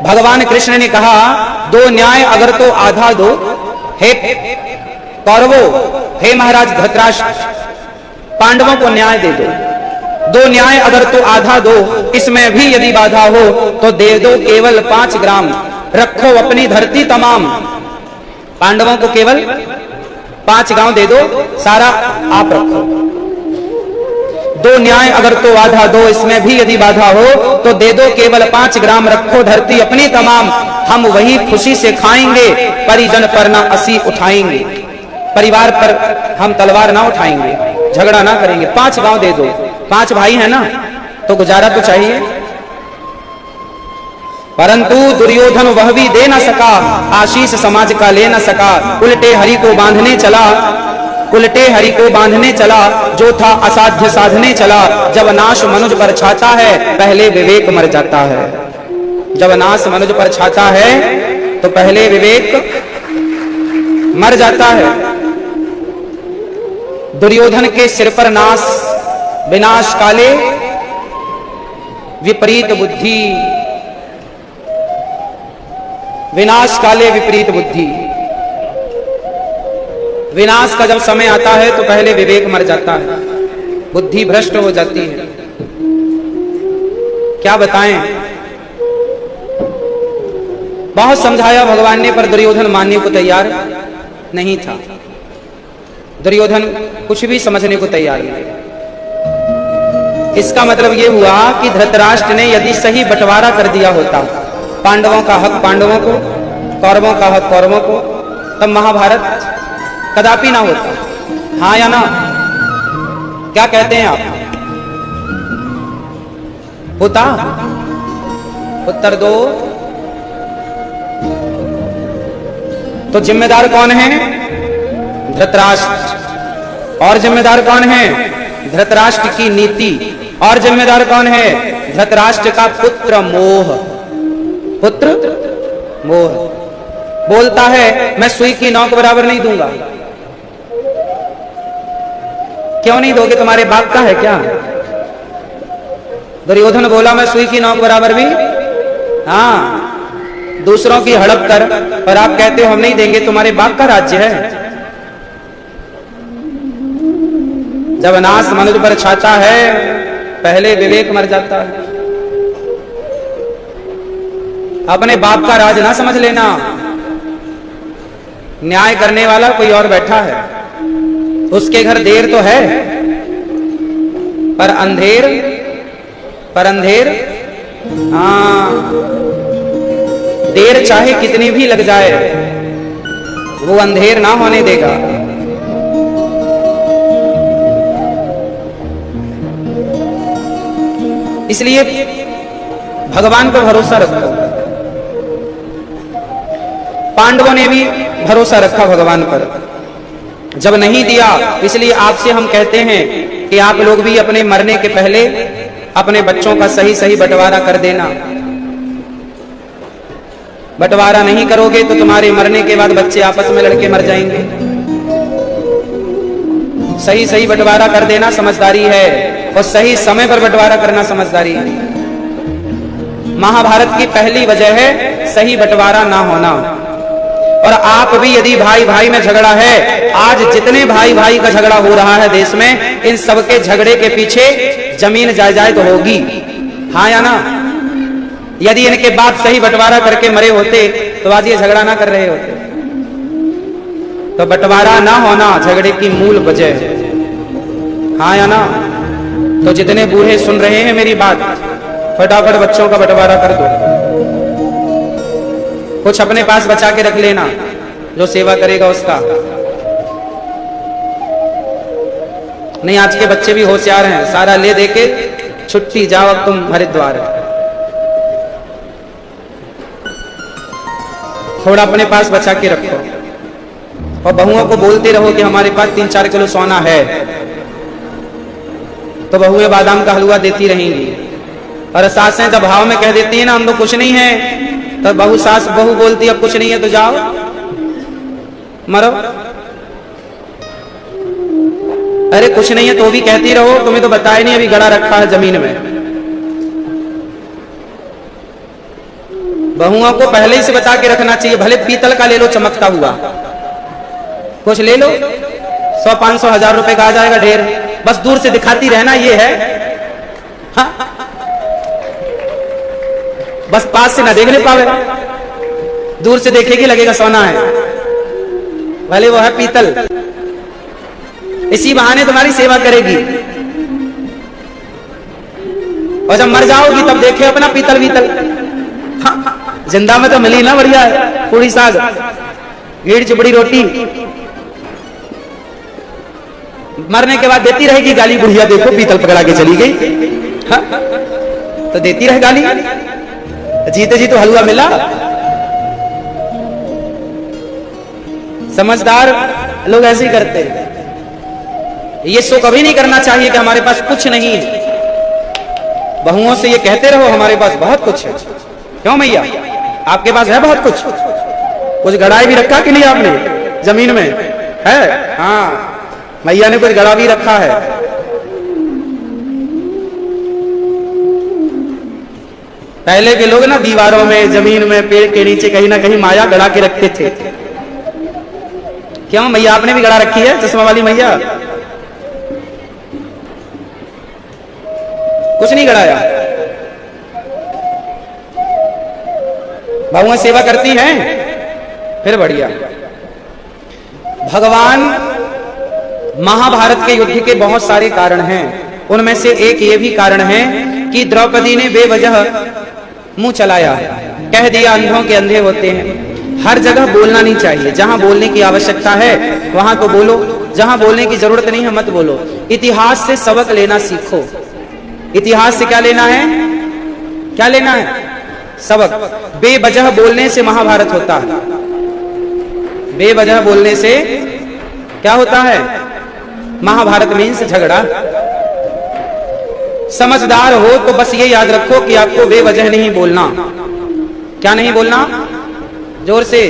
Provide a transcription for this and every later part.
भगवान कृष्ण ने कहा, दो न्याय अगर तो आधा दो, हे कौरवों, हे महाराज धृतराष्ट्र, पांडवों को न्याय दे दो। दो न्याय अगर तो आधा दो, इसमें भी यदि बाधा हो तो दे दो केवल 5 ग्राम, रखो अपनी धरती तमाम। पांडवों को केवल 5 गांव दे दो, सारा आप रखो। दो न्याय अगर तो आधा दो, इसमें भी यदि बाधा हो तो दे दो केवल 5 ग्राम, रखो धरती अपनी तमाम। हम वही खुशी से खाएंगे, परिजन पर ना असी उठाएंगे। परिवार पर हम तलवार ना उठाएंगे, झगड़ा ना करेंगे। 5 गांव दे दो, 5 भाई है ना, तो गुजारा तो चाहिए। परंतु दुर्योधन वह भी दे न सका, आशीष समाज का ले न सका। उल्टे हरि को बांधने चला, उल्टे हरि को बांधने चला, जो था असाध्य साधने चला। जब नाश मनुज पर छाता है, पहले विवेक मर जाता है। जब नाश मनुज पर छाता है तो पहले विवेक मर जाता है। दुर्योधन के सिर पर नाश, विनाश काले विपरीत बुद्धि, विनाश काले विपरीत बुद्धि। विनाश का जब समय आता है तो पहले विवेक मर जाता है, बुद्धि भ्रष्ट हो जाती है। क्या बताएं, बहुत समझाया भगवान ने, पर दुर्योधन मानने को तैयार नहीं था। दुर्योधन कुछ भी समझने को तैयार नहीं। इसका मतलब यह हुआ कि धृतराष्ट्र ने यदि सही बंटवारा कर दिया होता, पांडवों का हक पांडवों को, कौरवों का हक कौरवों को, तब महाभारत कदापि ना होता। हाँ या ना? क्या कहते हैं आप? होता? उत्तर दो। तो जिम्मेदार कौन है? धृतराष्ट्र। और जिम्मेदार कौन है? धृतराष्ट्र की नीति। और जिम्मेदार कौन है? धृतराष्ट्र का पुत्र मोह। पुत्र मोह बोलता है मैं सुई की नोक बराबर नहीं दूंगा। क्यों नहीं दोगे? तुम्हारे बाप का है क्या? दुर्योधन बोला मैं सुई की नोक बराबर भी, हाँ, दूसरों की हड़प कर, और आप कहते हो हम नहीं देंगे, तुम्हारे बाप का राज्य है। जब नाश मनुष्य पर छाता है, पहले विवेक मर जाता है। अपने बाप का राज ना समझ लेना। न्याय करने वाला कोई और बैठा है, उसके घर देर तो है, पर अंधेर, हाँ, देर चाहे कितनी भी लग जाए, वो अंधेर ना होने देगा। इसलिए भगवान पर भरोसा रखो। पांडवों ने भी भरोसा रखा भगवान पर, जब नहीं दिया। इसलिए आपसे हम कहते हैं कि आप लोग भी अपने मरने के पहले अपने बच्चों का सही सही बंटवारा कर देना। बंटवारा नहीं करोगे तो तुम्हारे मरने के बाद बच्चे आपस में लड़के मर जाएंगे। सही सही बंटवारा कर देना समझदारी है, और सही समय पर बंटवारा करना समझदारी है। महाभारत की पहली वजह है सही बंटवारा ना होना। और आप भी यदि भाई भाई में झगड़ा है, आज जितने भाई भाई का झगड़ा हो रहा है देश में, इन सबके झगड़े के पीछे जमीन जायदाद होगी। हाँ या ना? यदि इनके बाप सही बंटवारा करके मरे होते तो आज ये झगड़ा ना कर रहे होते। तो बंटवारा ना होना झगड़े की मूल वजह है। हाँ या ना? तो जितने बूढ़े सुन रहे हैं मेरी बात, फटाफट बच्चों का बंटवारा कर दो। कुछ अपने पास बचा के रख लेना, जो सेवा करेगा उसका। नहीं, आज के बच्चे भी होशियार हैं, सारा ले दे के छुट्टी, जाओ अब तुम हरिद्वार। थोड़ा अपने पास बचा के रखो, और बहुओं को बोलते रहो कि हमारे पास 3-4 किलो सोना है, तो बहुएं बादाम का हलवा देती रहेंगी। और सासें जब भाव में कह देती है ना हम तो कुछ नहीं है, तो बहू बोलती अब कुछ नहीं है तो जाओ मरो। अरे कुछ नहीं है तो भी कहती रहो, तुम्हें तो बताया नहीं, अभी गड़ा रखा है जमीन में। बहुओं को पहले ही से बता के रखना चाहिए, भले पीतल का ले लो चमकता हुआ, कुछ ले लो, 100 500 1000 रुपए का आ जाएगा ढेर, बस दूर से दिखाती रहना ये है। हाँ? बस पास से ना देखने पावे, दूर से देखेगी लगेगा सोना है, भले वो है पीतल। इसी बहाने तुम्हारी सेवा करेगी, और जब मर जाओगी तब देखे अपना पीतल बीतल। हाँ, जिंदा में तो मिली ना बढ़िया है, पूरी साग, घीड़ चिपड़ी रोटी, मरने के बाद देती रहेगी गाली, बुढ़िया देखो पीतल पकड़ा के चली गई। हाँ? तो देती रहे गाली, जीते जी तो हलवा मिला। समझदार लोग ऐसे ही करते हैं। ये सो कभी नहीं करना चाहिए कि हमारे पास कुछ नहीं है। बहुओं से ये कहते रहो हमारे पास बहुत कुछ है। क्यों मैया, आपके पास है बहुत कुछ गड़ाई भी रखा कि नहीं आपने जमीन में है? हाँ, मैया ने कुछ गड़ा भी रखा है। पहले के लोग ना दीवारों में, जमीन में, पेड़ के नीचे कहीं ना कहीं माया गड़ा के रखते थे। क्यों मैया, आपने भी गड़ा रखी है चश्मा वाली मैया? कुछ नहीं गड़ाया, बहुएं सेवा करती हैं, फिर बढ़िया। भगवान महाभारत के युद्ध के बहुत सारे कारण हैं, उनमें से एक ये भी कारण है कि द्रौपदी ने बेवजह मुंह चलाया, कह दिया अंधों के अंधे होते हैं। हर जगह बोलना नहीं चाहिए, जहां बोलने की आवश्यकता है वहां तो बोलो, जहां बोलने की जरूरत नहीं है मत बोलो। इतिहास से सबक लेना सीखो। इतिहास से क्या लेना है? क्या लेना है? सबक। बेवजह बोलने से महाभारत होता है। बेवजह बोलने से क्या होता है? महाभारत मीन्स झगड़ा। समझदार हो तो बस ये याद रखो कि आपको बेवजह नहीं बोलना। क्या नहीं बोलना? जोर से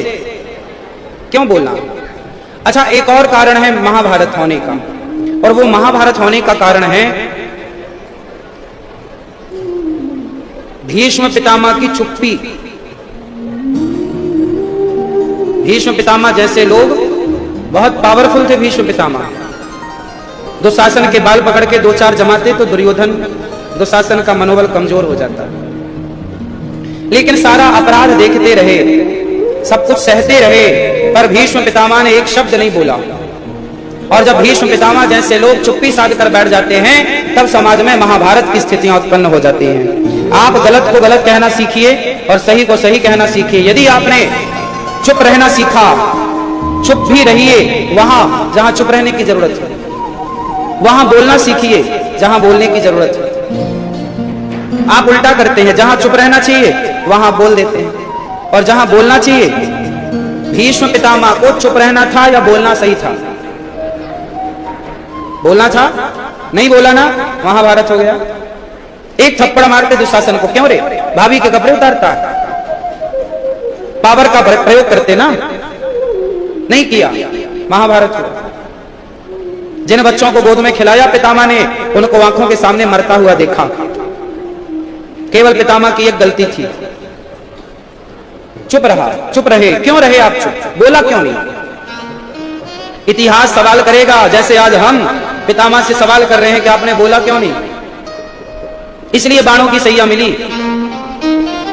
क्यों बोलना? अच्छा, एक और कारण है महाभारत होने का, और वो महाभारत होने का कारण है भीष्म पितामह की चुप्पी। भीष्म पितामह जैसे लोग बहुत पावरफुल थे। भीष्म पितामह दुशासन के बाल पकड़ के 2-4 जमाते तो दुशासन का मनोबल कमजोर हो जाता, लेकिन सारा अपराध देखते रहे, सब कुछ सहते रहे, पर भीष्म पितामह ने एक शब्द नहीं बोला। और जब भीष्म पितामह जैसे लोग चुप्पी साध कर बैठ जाते हैं, तब समाज में महाभारत की स्थितियां उत्पन्न हो जाती हैं। आप गलत को गलत कहना सीखिए और सही को सही कहना सीखिए। यदि आपने चुप रहना सीखा, चुप भी रहिए वहां जहां चुप रहने की जरूरत है, वहां बोलना सीखिए जहां बोलने की जरूरत है। आप उल्टा करते हैं, जहां चुप रहना चाहिए वहां बोल देते हैं, और जहां बोलना चाहिए। भीष्म पितामह को चुप रहना था या बोलना सही था? बोलना था, नहीं बोला ना, महाभारत हो गया। एक थप्पड़ मारते दुशासन को, क्यों रे भाभी के कपड़े उतारता, पावर का प्रयोग करते ना, नहीं किया, महाभारत हुआ। जिन बच्चों को गोद में खिलाया पितामह ने, उनको आंखों के सामने मरता हुआ देखा। केवल पितामह की एक गलती थी, चुप रहा। चुप रहे, क्यों रहे आप चुप? बोला क्यों नहीं? इतिहास सवाल करेगा, जैसे आज हम पितामह से सवाल कर रहे हैं कि आपने बोला क्यों नहीं। इसलिए बाणों की सैया मिली।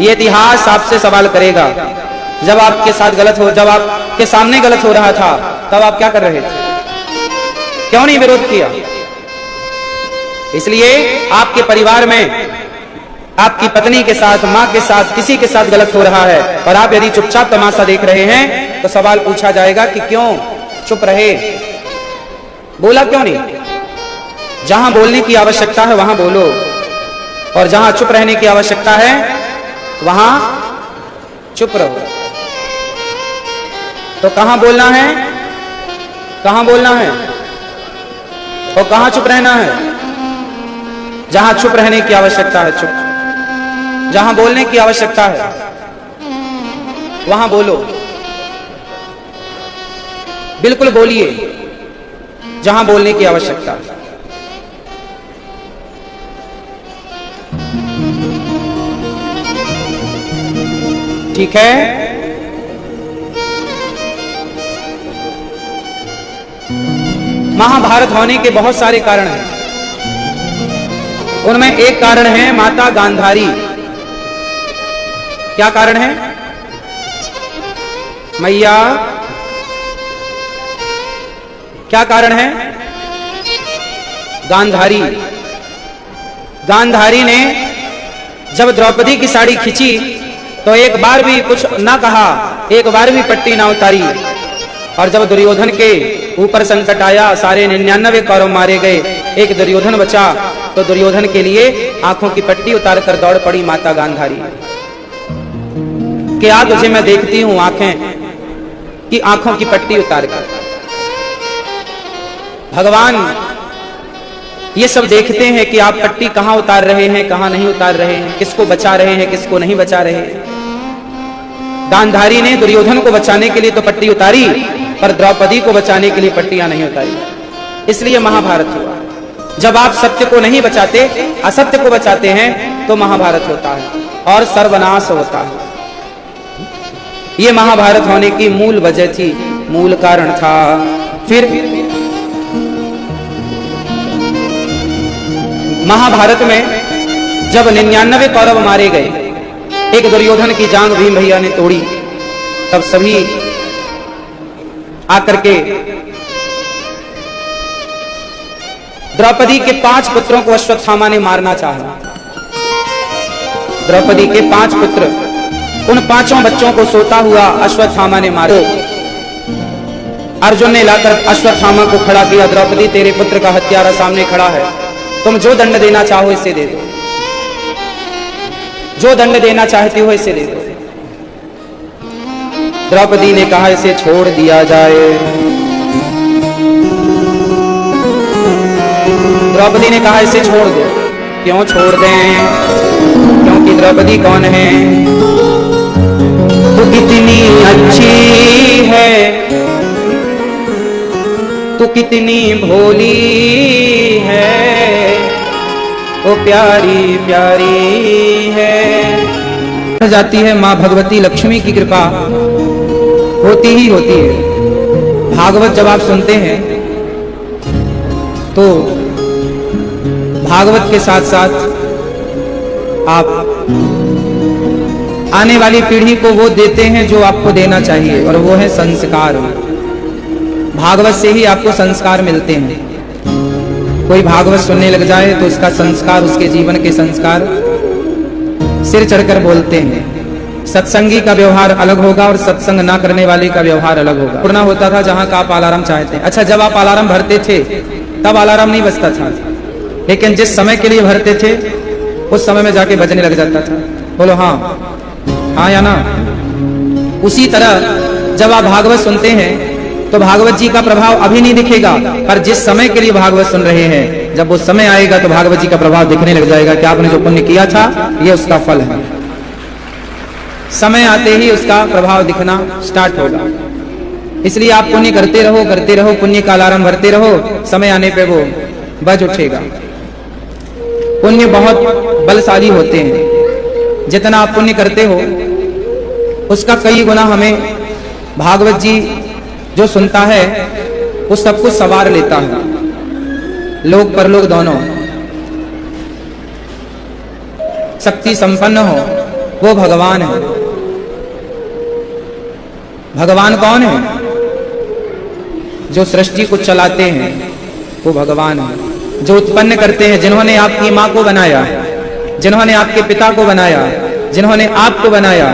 ये इतिहास आपसे सवाल करेगा। जब आपके साथ गलत हो, जब आपके सामने गलत हो रहा था, तब आप क्या कर रहे थे? क्यों नहीं विरोध किया? इसलिए आपके परिवार में आपकी पत्नी के साथ, मां के साथ, किसी के साथ गलत हो रहा है और आप यदि चुपचाप तमाशा देख रहे हैं, तो सवाल पूछा जाएगा कि क्यों चुप रहे, बोला क्यों नहीं? जहां बोलने की आवश्यकता है वहां बोलो, और जहां चुप रहने की आवश्यकता है वहां चुप रहो। तो कहां बोलना है, कहां बोलना है और कहां चुप रहना है? जहां चुप रहने की आवश्यकता है चुप, जहां बोलने की आवश्यकता है वहां बोलो। बिल्कुल बोलिए जहां बोलने की आवश्यकता है। ठीक है? महाभारत होने के बहुत सारे कारण हैं। उनमें एक कारण है माता गांधारी। क्या कारण है? मैया, क्या कारण है? गांधारी। गांधारी ने जब द्रौपदी की साड़ी खींची तो एक बार भी कुछ ना कहा, एक बार भी पट्टी ना उतारी। और जब दुर्योधन के ऊपर संकट आया, सारे 99 कौरव मारे गए, एक दुर्योधन बचा, तो दुर्योधन के लिए आंखों की पट्टी उतार कर दौड़ पड़ी माता गांधारी। क्या तुझे मैं देखती हूं आंखें कि आंखों की पट्टी उतार कर। भगवान ये सब देखते हैं कि आप पट्टी कहां उतार रहे हैं, कहां नहीं उतार रहे हैं, किसको बचा रहे हैं, किसको नहीं बचा रहे हैं। गांधारी ने दुर्योधन को बचाने के लिए तो पट्टी उतारी, पर द्रौपदी को बचाने के लिए पट्टियां नहीं उतारी। इसलिए महाभारत हुआ। जब आप सत्य को नहीं बचाते, असत्य को बचाते हैं, तो महाभारत होता है और सर्वनाश होता है। यह महाभारत होने की मूल वजह थी, मूल कारण था। फिर महाभारत में जब 99 कौरव मारे गए, एक दुर्योधन की जांग भीम भैया ने तोड़ी, तब सभी आकर के द्रौपदी के 5 पुत्रों को अश्वत्थामा ने मारना चाहा। द्रौपदी के 5 पुत्र, उन 5 बच्चों को सोता हुआ अश्वत्थामा ने मारा। अर्जुन ने लाकर अश्वत्थामा को खड़ा किया, द्रौपदी तेरे पुत्र का हत्यारा सामने खड़ा है, तुम जो दंड देना चाहो इसे दे दो, जो दंड देना चाहती हो इसे दे दो। द्रौपदी ने कहा इसे छोड़ दिया जाए। द्रौपदी ने कहा इसे छोड़ दो। क्यों छोड़ दें? क्योंकि द्रौपदी कौन है? तू कितनी अच्छी है, तू कितनी भोली है, वो प्यारी प्यारी है। जाती है मां भगवती लक्ष्मी की कृपा होती ही होती है। भागवत जब आप सुनते हैं तो भागवत के साथ साथ आप आने वाली पीढ़ी को वो देते हैं जो आपको देना चाहिए, और वो है संस्कार। भागवत से ही आपको संस्कार मिलते हैं। कोई भागवत सुनने लग जाए तो उसका संस्कार, उसके जीवन के संस्कार सिर चढ़कर बोलते हैं। सत्संगी का व्यवहार अलग होगा और सत्संग ना करने वाले का व्यवहार अलग होगा। उड़ना होता था जहां का आप अलार्म चाहते हैं। अच्छा, जब आप अलार्म भरते थे तब अलार्म नहीं बजता था, लेकिन जिस समय के लिए भरते थे उस समय में जाके बजने लग जाता था। बोलो हाँ, हाँ या ना? उसी तरह जब आप भागवत सुनते हैं तो भागवत जी का प्रभाव अभी नहीं दिखेगा, पर जिस समय के लिए भागवत सुन रहे हैं, जब वो समय आएगा तो भागवत जी का प्रभाव दिखने लग जाएगा कि आपने जो पुण्य किया था ये उसका फल है। समय आते ही उसका प्रभाव दिखना स्टार्ट होगा। इसलिए आप पुण्य करते रहो, पुण्य का अलार्म भरते रहो, समय आने पे वो बज उठेगा। पुण्य बहुत बलशाली होते हैं। जितना आप पुण्य करते हो उसका कई गुना हमें भागवत जी जो सुनता है वो सब कुछ सवार लेता है, लोक परलोक दोनों। शक्ति संपन्न हो वो भगवान है। भगवान कौन है? जो सृष्टि को चलाते हैं वो भगवान है। जो उत्पन्न करते हैं, जिन्होंने आपकी मां को बनाया, जिन्होंने आपके पिता को बनाया, जिन्होंने आपको बनाया,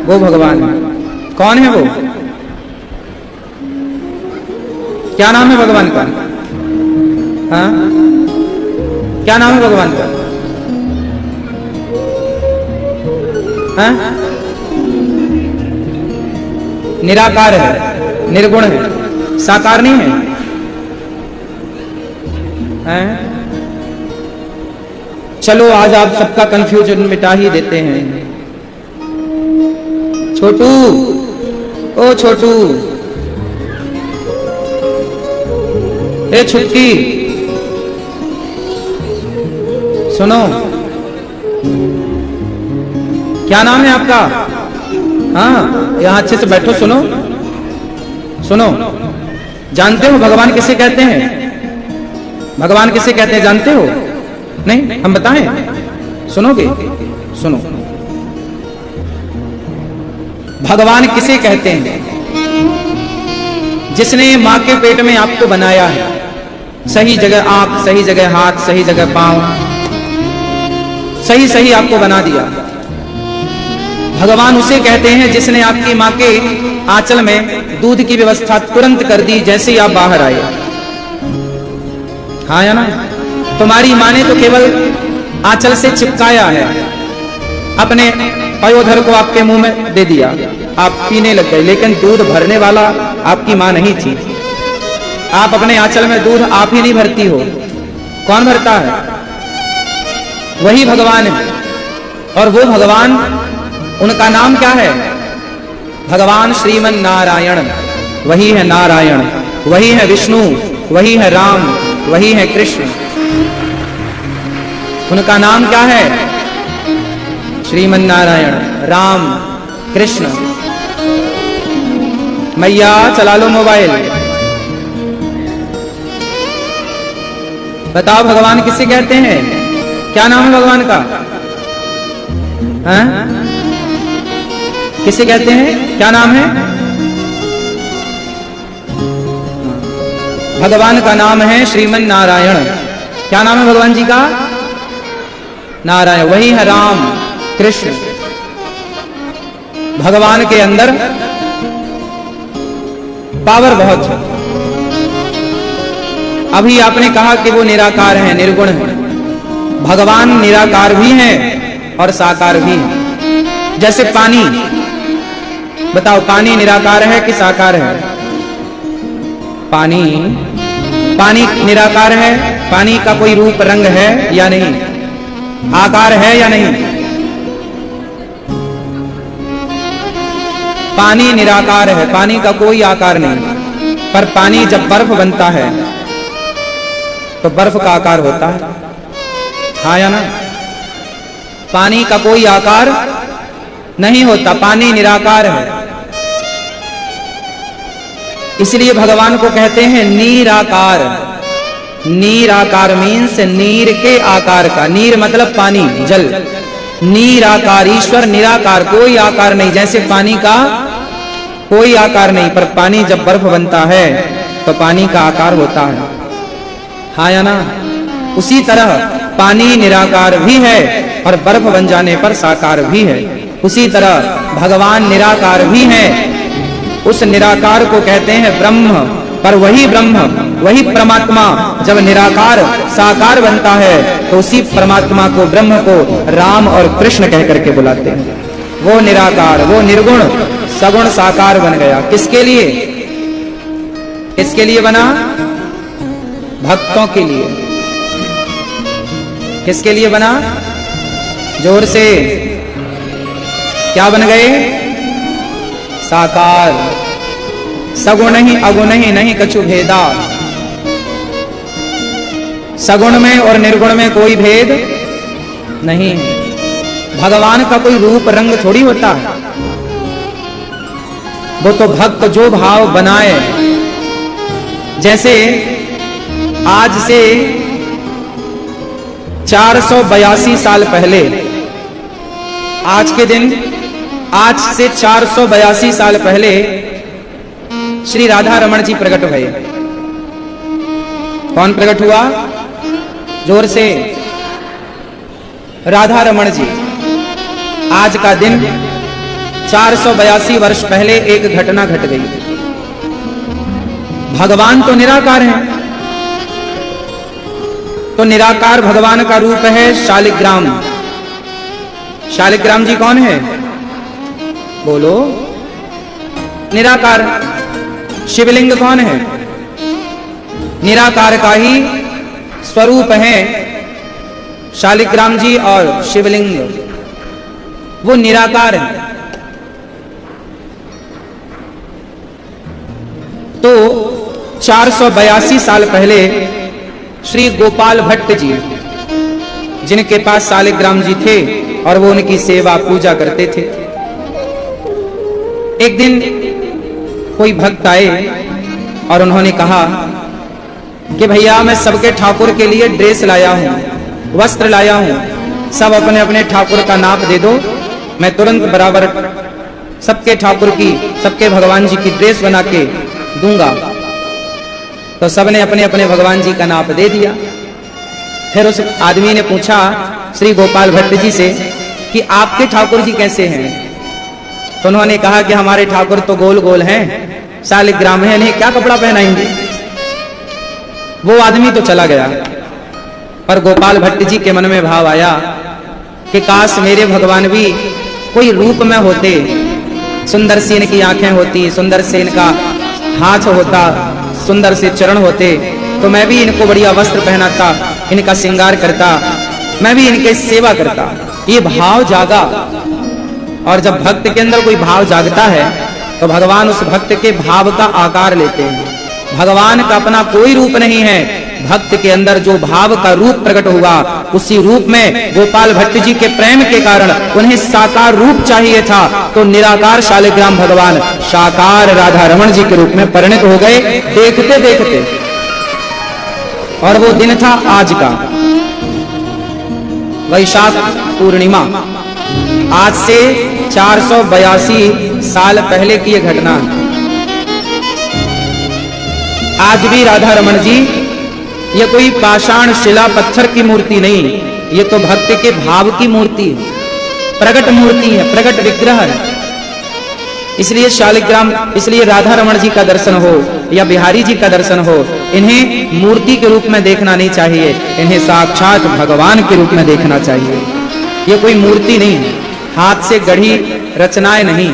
वो भगवान है। कौन है वो? क्या नाम है भगवान का? हाँ, क्या नाम है भगवान का? हाँ? निराकार है, निर्गुण है, साकार नहीं है, हैं? चलो आज आप सबका कंफ्यूजन मिटा ही देते हैं। छोटू, ओ छोटू, ए छुटकी, सुनो, क्या नाम है आपका? हाँ, यहाँ अच्छे से बैठो, सुनो सुनो। जानते हो भगवान किसे कहते हैं? भगवान किसे कहते हैं जानते हो? नहीं, हम बताएं, सुनोगे? सुनो, भगवान किसे कहते हैं? जिसने मां के पेट में आपको बनाया है, सही जगह आंख, सही जगह हाथ, सही जगह पांव, सही सही आपको बना दिया। भगवान उसे कहते हैं जिसने आपकी मां के आंचल में दूध की व्यवस्था तुरंत कर दी जैसे ही आप बाहर आए। हाँ या ना? तुम्हारी मां ने तो केवल आंचल से चिपकाया है, अपने पयोधर को आपके मुंह में दे दिया, आप पीने लग गए, लेकिन दूध भरने वाला आपकी मां नहीं थी। आप अपने आंचल में दूध आप ही नहीं भरती हो, कौन भरता है? वही भगवान है। और वो भगवान, उनका नाम क्या है? भगवान श्रीमन नारायण। वही है नारायण, वही है विष्णु, वही है राम, वही है कृष्ण। उनका नाम क्या है? श्रीमन नारायण, राम, कृष्ण। मैया चला लो मोबाइल। बताओ भगवान किसे कहते हैं? क्या नाम है भगवान का? हाँ? किसे कहते हैं? क्या नाम है? भगवान का नाम है श्रीमन नारायण। क्या नाम है भगवान जी का? नारायण। वही है राम, कृष्ण। भगवान के अंदर पावर बहुत है। अभी आपने कहा कि वो निराकार है, निर्गुण है। भगवान निराकार भी है और साकार भी है। जैसे पानी, बताओ पानी निराकार है कि साकार है? पानी, पानी निराकार है। पानी का कोई रूप रंग है या नहीं? आकार है या नहीं? पानी निराकार है, पानी का कोई आकार नहीं। पर पानी जब बर्फ बनता है तो बर्फ का आकार होता है, हाँ या ना? पानी का कोई आकार नहीं होता, पानी निराकार है। इसलिए भगवान को कहते हैं निराकार। निराकार मीन्स नीर के आकार का। नीर मतलब पानी, जल। निराकार, ईश्वर निराकार, कोई आकार नहीं। जैसे पानी का कोई आकार नहीं, पर पानी जब बर्फ बनता है तो पानी का आकार होता है, हाँ या ना? उसी तरह पानी निराकार भी है और बर्फ बन जाने पर साकार भी है। उसी तरह भगवान निराकार भी है। उस निराकार को कहते हैं ब्रह्म। पर वही ब्रह्म, वही परमात्मा जब निराकार साकार बनता है तो उसी परमात्मा को, ब्रह्म को राम और कृष्ण कह करके बुलाते हैं। वो निराकार, वो निर्गुण सगुण साकार बन गया। किसके लिए? किसके लिए बना? भक्तों के लिए। किसके लिए बना? जोर से, क्या बन गए? साकार। सगुण ही अगुण ही नहीं कछु भेदा। सगुण में और निर्गुण में कोई भेद नहीं। भगवान का कोई रूप रंग थोड़ी होता है। वो तो भक्त जो भाव बनाए। जैसे आज से 482 साल पहले, आज के दिन, आज से 482 साल पहले श्री राधा रमण जी प्रकट हुए। कौन प्रकट हुआ? जोर से। राधा रमण जी। आज का दिन 482 वर्ष पहले एक घटना घट गई। भगवान तो निराकार है, तो निराकार भगवान का रूप है शालिग्राम। शालिग्राम जी कौन है? बोलो। निराकार। शिवलिंग कौन है? निराकार का ही स्वरूप है शालिग्राम जी और शिवलिंग, वो निराकार है। तो 482 साल पहले श्री गोपाल भट्ट जी, जिनके पास शालिग्राम जी थे और वो उनकी सेवा पूजा करते थे, एक दिन कोई भक्त आए और उन्होंने कहा कि भैया मैं सबके ठाकुर के लिए ड्रेस लाया हूं, वस्त्र लाया हूं, सब अपने अपने ठाकुर का नाप दे दो, मैं तुरंत बराबर सबके ठाकुर की, सबके भगवान जी की ड्रेस बना के दूंगा। तो सबने अपने अपने भगवान जी का नाप दे दिया। फिर उस आदमी ने पूछा श्री गोपाल भट्ट जी से कि आपके ठाकुर जी कैसे हैं? तो उन्होंने कहा कि हमारे ठाकुर तो गोल गोल हैं, शालिग्राम है, इन्हें क्या कपड़ा पहनाएंगे। वो आदमी तो चला गया, पर गोपाल भट्ट जी के मन में भाव आया कि काश मेरे भगवान भी कोई रूप में होते, सुंदर सी इनकी आंखें होती, सुंदर से इनका हाथ होता, सुंदर से चरण होते, तो मैं भी इनको बढ़िया वस्त्र पहनाता, इनका श्रृंगार करता, मैं भी इनके सेवा करता। ये भाव जागा, और जब भक्त के अंदर कोई भाव जागता है तो भगवान उस भक्त के भाव का आकार लेते हैं। भगवान का अपना कोई रूप नहीं है, भक्त के अंदर जो भाव का रूप प्रकट हुआ, उसी रूप में गोपाल भट्ट जी के प्रेम के कारण उन्हें साकार रूप चाहिए था, तो निराकार शालिग्राम भगवान साकार राधा रमण जी के रूप में परिणत हो गए देखते देखते। और वो दिन था आज का वैशाख पूर्णिमा, आज से 482 साल पहले की यह घटना है। आज भी राधा रमण जी ये कोई पाषाण शिला पत्थर की मूर्ति नहीं, ये तो भक्त के भाव की मूर्ति है, प्रकट मूर्ति है, प्रकट विग्रह है। इसलिए शालिग्राम, इसलिए राधा रमण जी का दर्शन हो या बिहारी जी का दर्शन हो, इन्हें मूर्ति के रूप में देखना नहीं चाहिए, इन्हें साक्षात भगवान के रूप में देखना चाहिए। ये कोई मूर्ति नहीं है, हाथ से गढ़ी रचनाएं नहीं।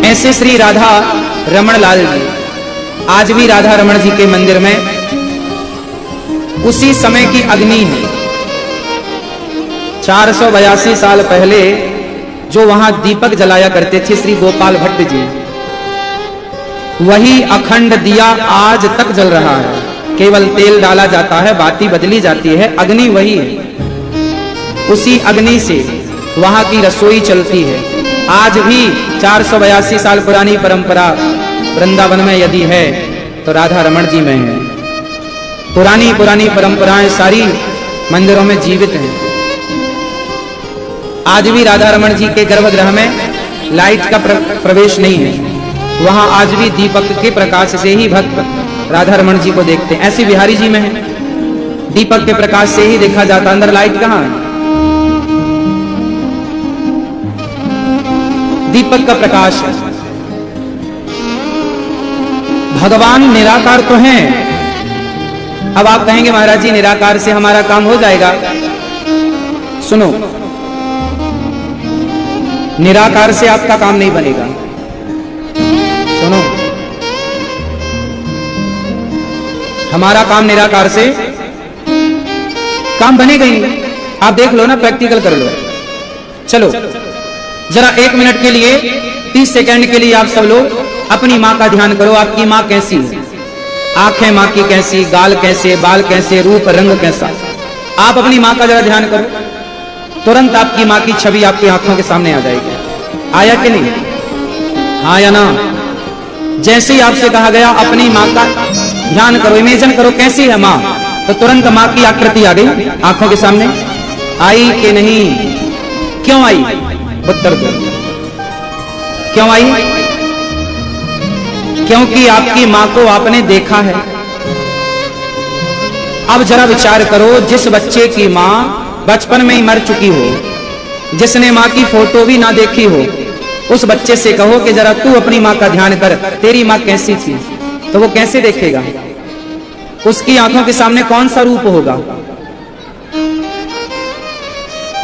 ऐसे श्री राधा रमण लाल जी आज भी राधा रमण जी के मंदिर में उसी समय की अग्नि है। 482 साल पहले जो वहां दीपक जलाया करते थे श्री गोपाल भट्ट जी, वही अखंड दिया आज तक जल रहा है। केवल तेल डाला जाता है, बाती बदली जाती है, अग्नि वही है। उसी अग्नि से वहां की रसोई चलती है। आज भी 482 साल पुरानी परंपरा वृंदावन में यदि है तो राधा रमण जी में है। पुरानी पुरानी परंपराएं सारी मंदिरों में जीवित हैं। आज भी राधा रमण जी के गर्भगृह में लाइट का प्रवेश नहीं है, वहां आज भी दीपक के प्रकाश से ही भक्त राधा रमण जी को देखते हैं। ऐसी बिहारी जी में है, दीपक के प्रकाश से ही देखा जाता, अंदर लाइट कहां है? दीपक का प्रकाश है। भगवान निराकार तो हैं। अब आप कहेंगे महाराज जी निराकार से हमारा काम हो जाएगा। सुनो, निराकार से आपका काम नहीं बनेगा। सुनो, हमारा काम निराकार से काम बनेगा ही नहीं। आप देख लो ना, प्रैक्टिकल कर लो। चलो जरा 1 मिनट के लिए, 30 सेकंड के लिए आप सब लोग अपनी माँ का ध्यान करो। आपकी माँ कैसी है? आंखें माँ की कैसी, गाल कैसे, बाल कैसे, रूप रंग कैसा? आप अपनी माँ का जरा ध्यान करो, तुरंत आपकी माँ की छवि आपकी आंखों के सामने आ जाएगी। आया कि नहीं? हाँ या ना? जैसे ही आपसे कहा गया अपनी माँ का ध्यान करो, इमेजिन करो कैसी है माँ, तो तुरंत माँ की आकृति आ गई आंखों के सामने। आई कि नहीं? क्यों आई? उत्तर दो। क्यों आई? क्योंकि आपकी मां को आपने देखा है। अब जरा विचार करो, जिस बच्चे की मां बचपन में ही मर चुकी हो, जिसने मां की फोटो भी ना देखी हो, उस बच्चे से कहो कि जरा तू अपनी मां का ध्यान कर, तेरी मां कैसी थी, तो वो कैसे देखेगा? उसकी आंखों के सामने कौन सा रूप होगा?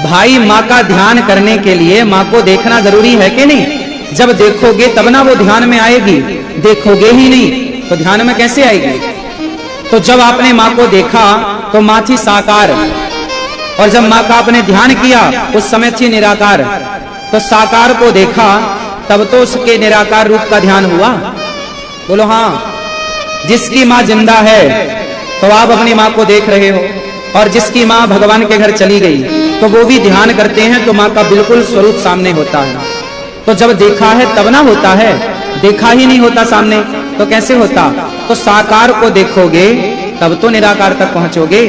भाई, माँ का ध्यान करने के लिए माँ को देखना जरूरी है कि नहीं? जब देखोगे तब ना वो ध्यान में आएगी, देखोगे ही नहीं तो ध्यान में कैसे आएगी? तो जब आपने माँ को देखा तो माँ थी साकार, और जब माँ का आपने ध्यान किया उस समय थी निराकार। तो साकार को देखा तब तो उसके निराकार रूप का ध्यान हुआ। बोलो हाँ। जिसकी माँ जिंदा है तो आप अपनी माँ को देख रहे हो, और जिसकी माँ भगवान के घर चली गई तो वो भी ध्यान करते हैं तो माँ का बिल्कुल स्वरूप सामने होता है। तो जब देखा है तब ना होता है, देखा ही नहीं होता सामने तो कैसे होता? तो साकार को देखोगे तब तो निराकार तक पहुंचोगे,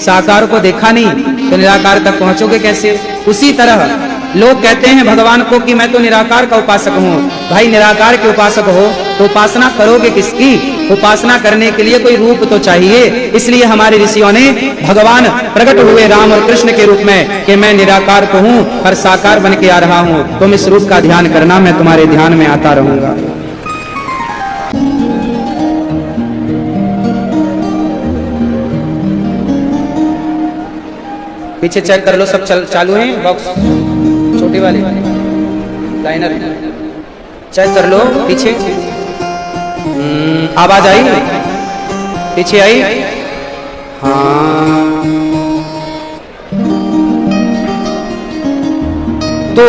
साकार को देखा नहीं तो निराकार तक पहुंचोगे कैसे? उसी तरह लोग कहते हैं भगवान को कि मैं तो निराकार का उपासक हूँ। भाई निराकार के उपासक हो तो उपासना करोगे किसकी? उपासना करने के लिए कोई रूप तो चाहिए। इसलिए हमारे ऋषियों ने भगवान प्रकट हुए राम और कृष्ण के रूप में कि मैं निराकार तो हूँ पर साकार बन के आ रहा हूँ, तुम इस रूप का ध्यान करना, मैं तुम्हारे ध्यान में आता रहूंगा। पीछे चेक कर लो, सब चालू है बॉक्स, छोटी वाली लाइनर चेक कर लो पीछे। आवाज आई? पीछे आई? हाँ। तो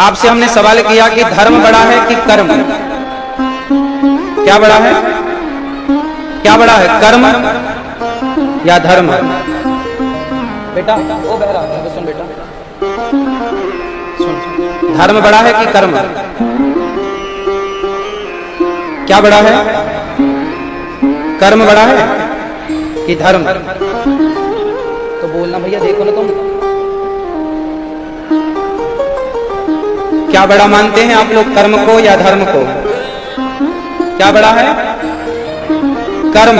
आपसे हमने सवाल किया कि धर्म बड़ा है कि कर्म? क्या बड़ा है? क्या बड़ा है, कर्म या धर्म? बेटा वो बह रहा है, सुन बेटा सुन, धर्म बड़ा है कि कर्म? क्या बड़ा है? कर्म बड़ा है कि धर्म? तो बोलना भैया, देखो ना तुम, क्या बड़ा मानते हैं आप लोग, कर्म को या धर्म को? क्या बड़ा है? कर्म।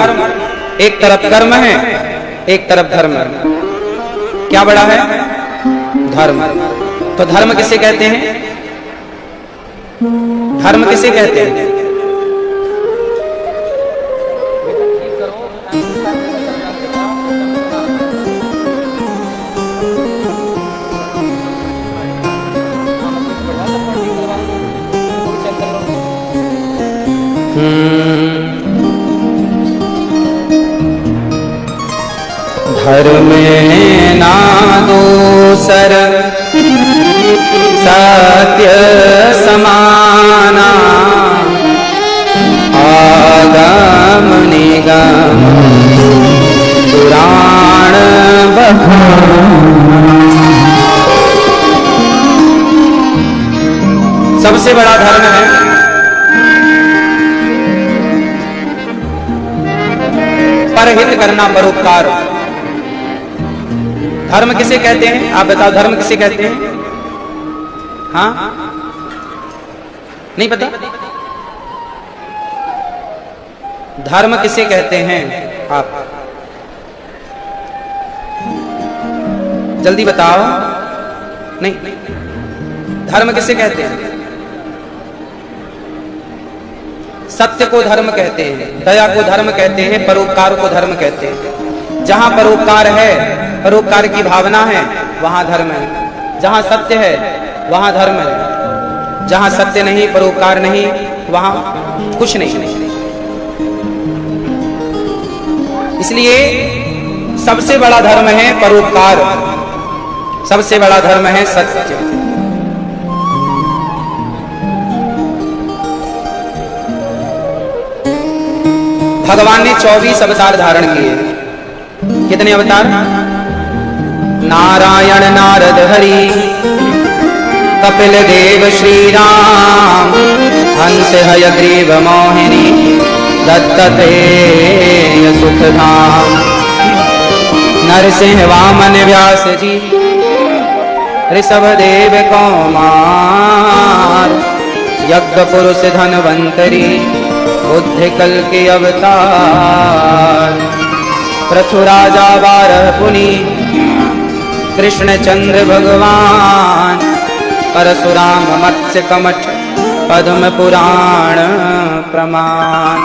एक तरफ कर्म है, एक तरफ धर्म है। क्या बड़ा है? धर्म। तो धर्म किसे कहते हैं? धर्म किसे कहते हैं? धर्म ना दोसर सत्य समाना, आगम निगम पुराण बखान। सबसे बड़ा धर्म है परहित करना, परोपकार। धर्म किसे कहते हैं? आप बताओ, धर्म किसे कहते हैं? हाँ, नहीं पता? धर्म किसे कहते हैं आप? जल्दी बताओ। नहीं, धर्म किसे कहते हैं? सत्य को धर्म कहते हैं, दया को धर्म कहते हैं, परोपकार को धर्म कहते हैं। जहां परोपकार है, परोपकार की भावना है, वहां धर्म है। जहां सत्य है वहां धर्म है, जहां सत्य नहीं, परोपकार नहीं, वहां कुछ नहीं। इसलिए सबसे बड़ा धर्म है परोपकार, सबसे बड़ा धर्म है सत्य। भगवान ने 24 अवतार धारण किए। कितने अवतार? नारायण, नारद, हरि, कपिल देव, श्री राम, हंस, हयग्रीव, मोहिनी, दत्तात्रेय, सुखधाम, नरसिंह, वामन, व्यास जी, ऋषभ देव, कौमार, यज्ञ पुरुष, धनवंतरी, बुद्धि कल के अवतार, पृथु राजा, बारह पुनि, कृष्ण चंद्र भगवान, परशुराम, मत्स्य कमठ, पद्म पुराण प्रमाण।